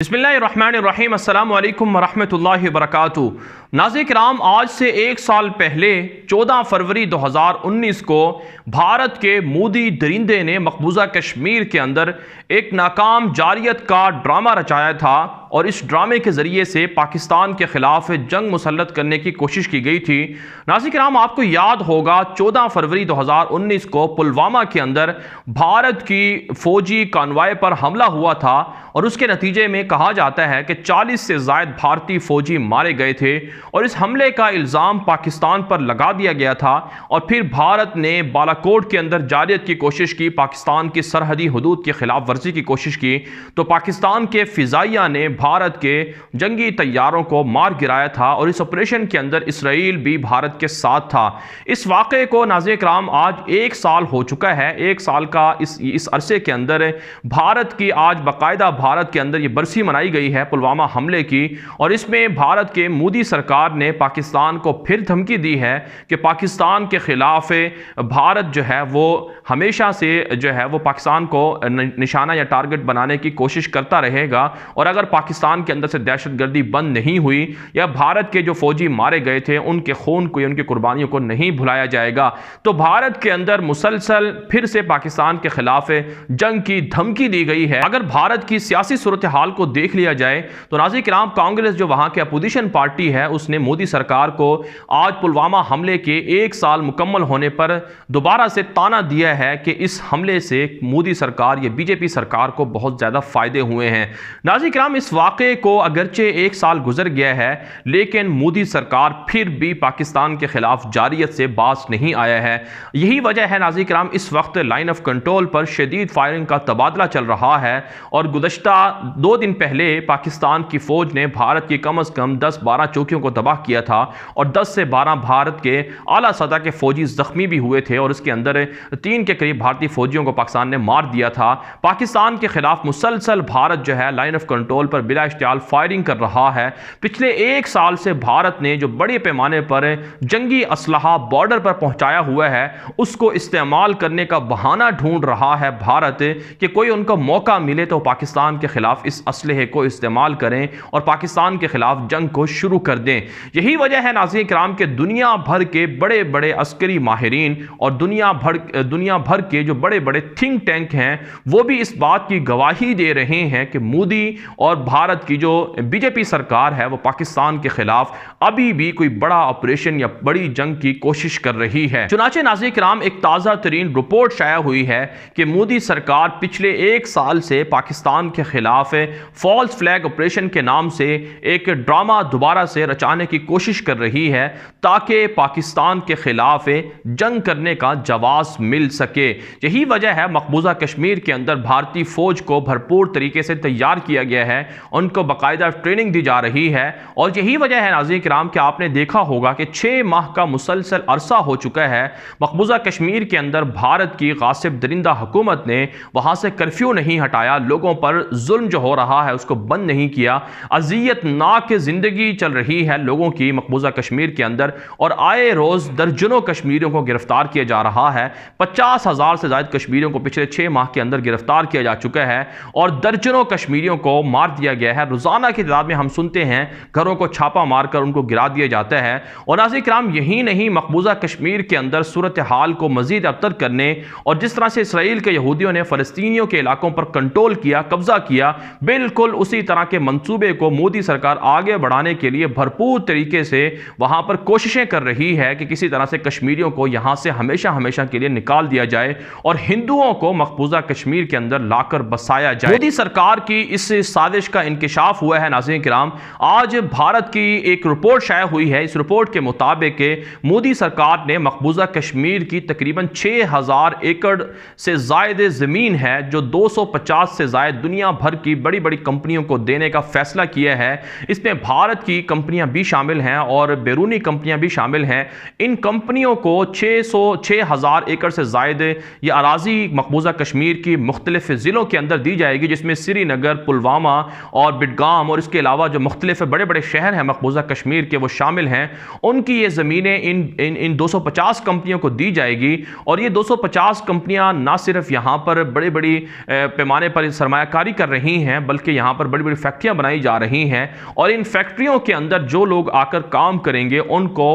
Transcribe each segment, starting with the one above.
بسم اللہ الرحمن الرحیم۔ السلام علیکم ورحمۃ اللہ وبرکاتہ۔ ناظرین کرام، آج سے ایک سال پہلے 14 فروری 2019 کو بھارت کے مودی درندے نے مقبوضہ کشمیر کے اندر ایک ناکام جارحیت کا ڈرامہ رچایا تھا اور اس ڈرامے کے ذریعے سے پاکستان کے خلاف جنگ مسلط کرنے کی کوشش کی گئی تھی۔ ناظرین کرام، آپ کو یاد ہوگا 14 فروری 2019 کو پلوامہ کے اندر بھارت کی فوجی کانوائے پر حملہ ہوا تھا اور اس کے نتیجے میں کہا جاتا ہے کہ 40 سے زائد بھارتی فوجی مارے گئے تھے اور اس حملے کا الزام پاکستان پر لگا دیا گیا تھا اور پھر بھارت نے بالاکوٹ کے اندر جارحیت کی کوشش کی، پاکستان کی سرحدی حدود کی خلاف ورزی کی کوشش کی تو پاکستان کے فضائیہ نے بھارت کے جنگی طیاروں کو مار گرایا تھا اور اس آپریشن کے اندر اسرائیل بھی بھارت کے ساتھ تھا۔ اس واقعے کو ناظرین کرام آج ایک سال ہو چکا ہے۔ ایک سال کا اس عرصے کے اندر بھارت کی آج باقاعدہ بھارت کے اندر یہ برسی منائی گئی ہے پلوامہ حملے کی، اور اس میں بھارت کے مودی سرکار نے پاکستان کو پھر دھمکی دی ہے کہ پاکستان کے خلاف بھارت جو ہے وہ ہمیشہ سے جو ہے وہ پاکستان کو نشانہ یا ٹارگٹ بنانے کی کوشش کرتا رہے گا، اور اگر پاکستان کے اندر سے دہشت گردی بند نہیں ہوئی یا بھارت کے جو فوجی مارے گئے تھے ان کے خون کو یا ان کی قربانیوں کو نہیں بھلایا جائے گا تو بھارت کے اندر مسلسل پھر سے پاکستان کے خلاف جنگ کی دھمکی دی گئی ہے۔ اگر بھارت کی سیاسی صورتحال کو دیکھ لیا جائے تو ناظرین کرام، کانگریس جو وہاں کے اپوزیشن پارٹی ہے اس نے مودی سرکار کو آج پلوامہ حملے کے ایک سال مکمل ہونے پر دوبارہ سے تانا دیا ہے کہ اس حملے سے مودی سرکار یا بی جے پی سرکار کو بہت زیادہ فائدے ہوئے ہیں۔ ناظرین کرام، اس واقعے کو اگرچہ ایک سال گزر گیا ہے لیکن مودی سرکار پھر بھی پاکستان کے خلاف جارحیت سے باز نہیں آیا ہے۔ یہی وجہ ہے ناظرین کرام اس وقت لائن آف کنٹرول پر شدید فائرنگ کا تبادلہ چل رہا ہے، اور گزشتہ 2 دن پہلے پاکستان کی فوج نے بھارت کی کم از کم 10-12 چوکیوں کو تباہ کیا تھا اور 10 سے 12 بھارت کے اعلیٰ سطح کے فوجی زخمی بھی ہوئے تھے، اور اس کے اندر 3 کے قریب بھارتی فوجیوں کو پاکستان نے مار دیا تھا۔ پاکستان کے خلاف مسلسل بھارت جو ہے لائن آف کنٹرول پر بلا اشتعال فائرنگ کر رہا ہے۔ پچھلے ایک سال سے بھارت نے جو بڑے پیمانے پر جنگی اسلحہ بارڈر پر پہنچایا ہوا ہے اس کو استعمال کرنے کا بہانہ ڈھونڈ رہا ہے بھارت کہ کوئی ان کو موقع ملے تو پاکستان کے خلاف اس اسلحے کو استعمال کریں اور پاکستان کے خلاف جنگ کو شروع کر دیں۔ یہی وجہ ہے ناظرین کرام کہ دنیا بھر کے بڑے بڑے عسکری ماہرین اور دنیا بھر کے جو بڑے بڑے تھنک ٹینک ہیں وہ بھی اس بات کی گواہی دے رہے ہیں کہ مودی اور بھارت کی جو بی جے پی سرکار ہے وہ پاکستان کے خلاف ابھی بھی کوئی بڑا آپریشن یا بڑی جنگ کی کوشش کر رہی ہے۔ چنانچہ ناظرین کرام ایک تازہ ترین رپورٹ شائع ہوئی ہے کہ مودی سرکار پچھلے ایک سال سے پاکستان کے خلاف فالس فلیگ آپریشن کے نام سے ایک ڈرامہ دوبارہ سے رچانے کی کوشش کر رہی ہے تاکہ پاکستان کے خلاف جنگ کرنے کا جواز مل سکے۔ یہی وجہ ہے مقبوضہ کشمیر کے اندر بھارتی فوج کو بھرپور طریقے سے تیار کیا گیا ہے، ان کو باقاعدہ ٹریننگ دی جا رہی ہے، اور یہی وجہ ہے ناظرین کرام کہ آپ نے دیکھا ہوگا کہ 6 ماہ کا مسلسل عرصہ ہو چکا ہے مقبوضہ کشمیر کے اندر بھارت کی غاصب درندہ حکومت نے وہاں سے کرفیو نہیں ہٹایا، لوگوں پر ظلم جو ہو رہا ہے اس کو بند نہیں کیا، اذیت ناک زندگی چل رہی ہے لوگوں کی مقبوضہ کشمیر کے اندر، اور آئے روز درجنوں کشمیریوں کو گرفتار کیا جا رہا ہے۔ 50,000 سے زائد کشمیریوں کو پچھلے 6 ماہ کے اندر گرفتار کیا جا چکا ہے اور درجنوں کشمیریوں کو مار دیا گیا ہے۔ روزانہ کی تعداد میں ہم سنتے ہیں گھروں کو چھاپا مار کر ان کو گرا دیا جاتا ہے۔ اور ناظرین کرام، یہی نہیں، مقبوضہ کشمیر کے اندر صورتحال کو مزید ابتر کرنے اور جس طرح سے اسرائیل کے یہودیوں نے فلسطینیوں کے علاقوں پر کنٹرول کیا، قبضہ کیا، بالکل اسی طرح کے منصوبے کو مودی سرکار آگے بڑھانے کے لیے بھرپور طریقے سے وہاں پر کوششیں کر رہی ہے کہ کسی طرح سے کشمیریوں کو یہاں سے ہمیشہ کے لیے نکال دیا جائے اور ہندوؤں کو مقبوضہ کشمیر کے اندر لا کر بسایا جائے۔ مودی سرکار کی اس سازش کا انکشاف ہوا ہے ناظرین کرام۔ آج بھارت کی ایک رپورٹ شائع ہوئی ہے، اس رپورٹ کے مطابق مودی سرکار نے مقبوضہ کشمیر کی تقریباً 6,000 ایکڑ سے زائد زمین ہے جو 250 سے زائد دنیا بھر کی بڑی بڑی کمپنیوں کو دینے کا فیصلہ کیا ہے۔ اس میں بھارت کی کمپنیاں بھی شامل ہیں اور بیرونی کمپنیاں بھی شامل ہیں، ان کمپنیوں کو 6,000 ایکڑ سے زائد یہ اراضی مقبوضہ کشمیر کی مختلف ضلعوں کے اندر دی جائے گی، جس میں سری نگر، پلوامہ اور بڈگام اور اس کے علاوہ جو مختلف بڑے بڑے شہر ہیں مقبوضہ کشمیر کے وہ شامل ہیں، ان کی یہ زمینیں ان 250 کمپنیوں کو دی جائے گی۔ اور یہ 250 کمپنیاں نہ صرف یہاں پر بڑی بڑی پیمانے پر سرمایہ کاری کر رہی ہیں، بلکہ یہاں پر بڑی بڑی فیکٹریاں بنائی جا رہی ہیں، اور ان فیکٹریوں کے اندر جو لوگ آ کر کام کریں گے ان کو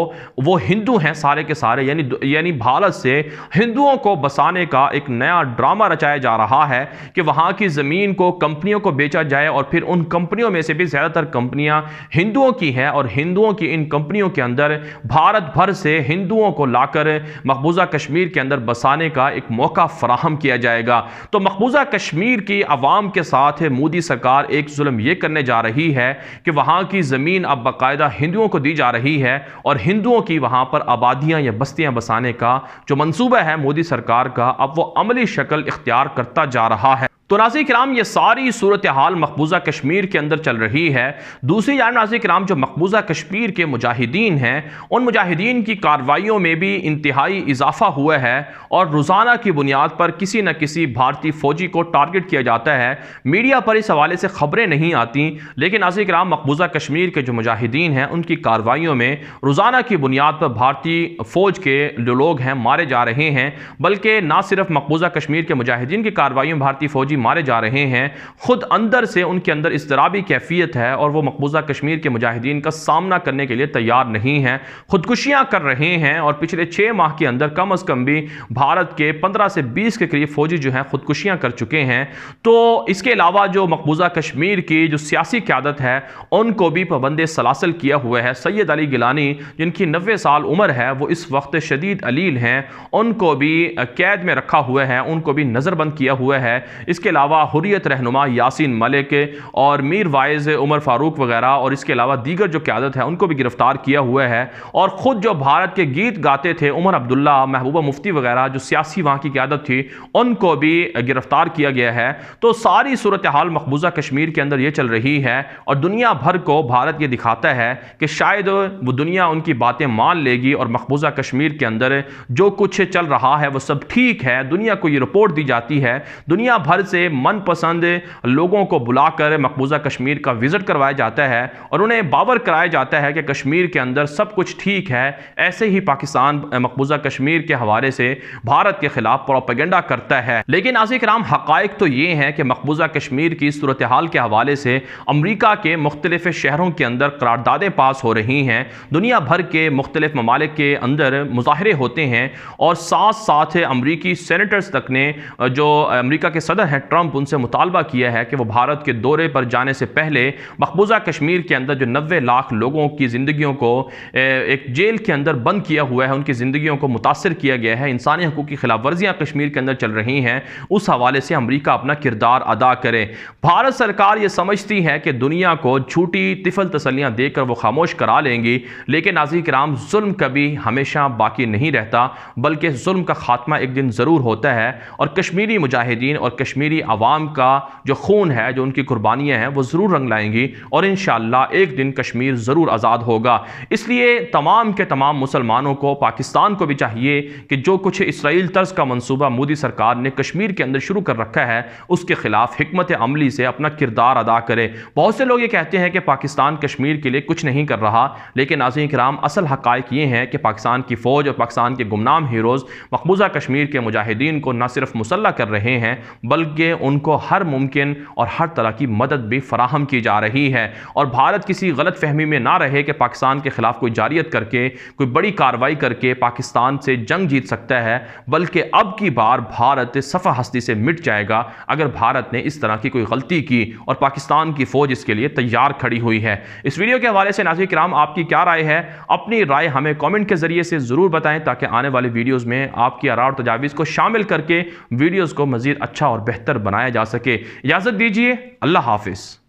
وہ ہندو ہیں سارے کے سارے، یعنی بھارت سے ہندوؤں کو بسانے کا ایک نیا ڈرامہ رچایا جا رہا ہے کہ وہاں کی زمین کو کمپنیوں کو بیچا جائے، اور پھر ان کمپنیوں میں سے بھی زیادہ تر کمپنیاں ہندوؤں کی ہیں، اور ہندوؤں کی ان کمپنیوں کے اندر بھارت بھر سے ہندوؤں کو لا کر مقبوضہ کشمیر کے اندر بسانے کا ایک موقع فراہم کیا جائے گا۔ تو مقبوضہ کشمیر کی عوام کے ساتھ مودی سرکار ایک ظلم یہ کرنے جا رہی ہے کہ وہاں کی زمین اب باقاعدہ ہندوؤں کو دی جا رہی ہے، اور ہندوؤں کی وہاں پر آبادیاں یا بستیاں بسانے کا جو منصوبہ ہے مودی سرکار کا، اب وہ عملی شکل اختیار کرتا جا رہا ہے۔ تو ناظرین کرام، یہ ساری صورتحال مقبوضہ کشمیر کے اندر چل رہی ہے۔ دوسری جانب ناظرین کرام، جو مقبوضہ کشمیر کے مجاہدین ہیں، ان مجاہدین کی کارروائیوں میں بھی انتہائی اضافہ ہوا ہے، اور روزانہ کی بنیاد پر کسی نہ کسی بھارتی فوجی کو ٹارگٹ کیا جاتا ہے۔ میڈیا پر اس حوالے سے خبریں نہیں آتی، لیکن ناظرین کرام مقبوضہ کشمیر کے جو مجاہدین ہیں ان کی کارروائیوں میں روزانہ کی بنیاد پر بھارتی فوج کے جو لوگ ہیں مارے جا رہے ہیں، بلکہ نہ صرف مقبوضہ کشمیر کے مجاہدین کی کارروائیوں میں بھارتی فوجی مارے جا رہے ہیں، خود اندر سے ان کے اندر اضطرابی کیفیت ہے، اور وہ مقبوضہ کشمیر کے مجاہدین کا سامنا کرنے کے لیے تیار نہیں ہیں، خودکشیاں کر رہے ہیں، اور پچھلے 6 ماہ کے اندر کم از کم بھی بھارت کے 15 سے 20 کے قریب فوجی جو ہیں خودکشیاں کر چکے ہیں۔ تو اس کے علاوہ جو مقبوضہ کشمیر کی جو سیاسی قیادت ہے ان کو بھی پابند سلاسل کیا ہوا ہے۔ سید علی گیلانی جن کی 90 سال عمر ہے، وہ اس وقت شدید علیل ہیں، ان کو بھی قید میں رکھا ہوا ہے، ان کو بھی نظر بند کیا ہوا ہے۔ اس کے علاوہ حریت رہنما یاسین ملک اور میر وائز عمر فاروق وغیرہ، اور اس کے علاوہ دیگر جو قیادت ہے ان کو بھی گرفتار کیا ہوا ہے، اور خود جو بھارت کے گیت گاتے تھے عمر عبداللہ، محبوبہ مفتی وغیرہ جو سیاسی وہاں کی قیادت تھی، ان کو بھی گرفتار کیا گیا ہے۔ تو ساری صورتحال مقبوضہ کشمیر کے اندر یہ چل رہی ہے، اور دنیا بھر کو بھارت یہ دکھاتا ہے کہ شاید وہ دنیا ان کی باتیں مان لے گی، اور مقبوضہ کشمیر کے اندر جو کچھ چل رہا ہے وہ سب ٹھیک ہے۔ دنیا کو یہ رپورٹ دی جاتی ہے، دنیا بھر سے من پسند لوگوں کو بلا کر مقبوضہ کشمیر کا وزٹ کروایا جاتا ہے، اور انہیں باور کرایا جاتا ہے کہ کشمیر کے اندر سب کچھ ٹھیک ہے۔ ایسے ہی پاکستان مقبوضہ کشمیر کے حوالے سے بھارت کے خلاف پروپیگنڈا کرتا ہے۔ لیکن ناظرین کرام، حقائق تو یہ ہیں کہ مقبوضہ کشمیر کی صورتحال کے حوالے سے امریکہ کے مختلف شہروں کے اندر قراردادیں پاس ہو رہی ہیں، دنیا بھر کے مختلف ممالک کے اندر مظاہرے ہوتے ہیں، اور ساتھ ساتھ امریکی سینیٹرز تک نے جو امریکہ کے صدر ہیں ٹرمپ، ان سے مطالبہ کیا ہے کہ وہ بھارت کے دورے پر جانے سے پہلے مقبوضہ کشمیر کے اندر جو 90 لاکھ لوگوں کی زندگیوں کو ایک جیل کے اندر بند کیا ہوا ہے، ان کی زندگیوں کو متاثر کیا گیا ہے، انسانی حقوق کی خلاف ورزیاں کشمیر کے اندر چل رہی ہیں، اس حوالے سے امریکہ اپنا کردار ادا کرے۔ بھارت سرکار یہ سمجھتی ہے کہ دنیا کو جھوٹی طفل تسلیاں دے کر وہ خاموش کرا لیں گی، لیکن ناظرین کرام ظلم کبھی ہمیشہ باقی نہیں رہتا، بلکہ ظلم کا خاتمہ ایک دن ضرور ہوتا ہے، اور کشمیری مجاہدین اور کشمیری عوام کا جو خون ہے، جو ان کی قربانیاں ہیں، وہ ضرور رنگ لائیں گی، اور انشاءاللہ ایک دن کشمیر ضرور آزاد ہوگا۔ اس لیے تمام کے تمام مسلمانوں کو، پاکستان کو بھی چاہیے کہ جو کچھ اسرائیل طرز کا منصوبہ مودی سرکار نے کشمیر کے اندر شروع کر رکھا ہے، اس کے خلاف حکمت عملی سے اپنا کردار ادا کرے۔ بہت سے لوگ یہ کہتے ہیں کہ پاکستان کشمیر کے لیے کچھ نہیں کر رہا، لیکن ناظرین کرام، اصل حقائق یہ ہیں کہ پاکستان کی فوج اور پاکستان کے گمنام ہیروز مقبوضہ کشمیر کے مجاہدین کو نہ صرف مسلح کر رہے ہیں، بلکہ ان کو ہر ممکن اور ہر طرح کی مدد بھی فراہم کی جا رہی ہے، اور بھارت کسی غلط فہمی میں نہ رہے کہ پاکستان کے خلاف کوئی جاریت کر کے، کوئی بڑی کارروائی کر کے پاکستان سے جنگ جیت سکتا ہے، بلکہ اب کی بار بھارت صفحہ ہستی سے مٹ جائے گا اگر بھارت نے اس طرح کی کوئی غلطی کی، اور پاکستان کی فوج اس کے لیے تیار کھڑی ہوئی ہے۔ اس ویڈیو کے حوالے سے ناظرین کرام آپ کی کیا رائے ہے؟ اپنی رائے ہمیں کامنٹ کے ذریعے سے ضرور بتائیں، تاکہ آنے والی ویڈیوز میں آپ کی آراء اور تجاویز کو شامل کر کے ویڈیوز کو مزید اچھا اور بہتر بنایا جا سکے۔ اجازت دیجیے، اللہ حافظ۔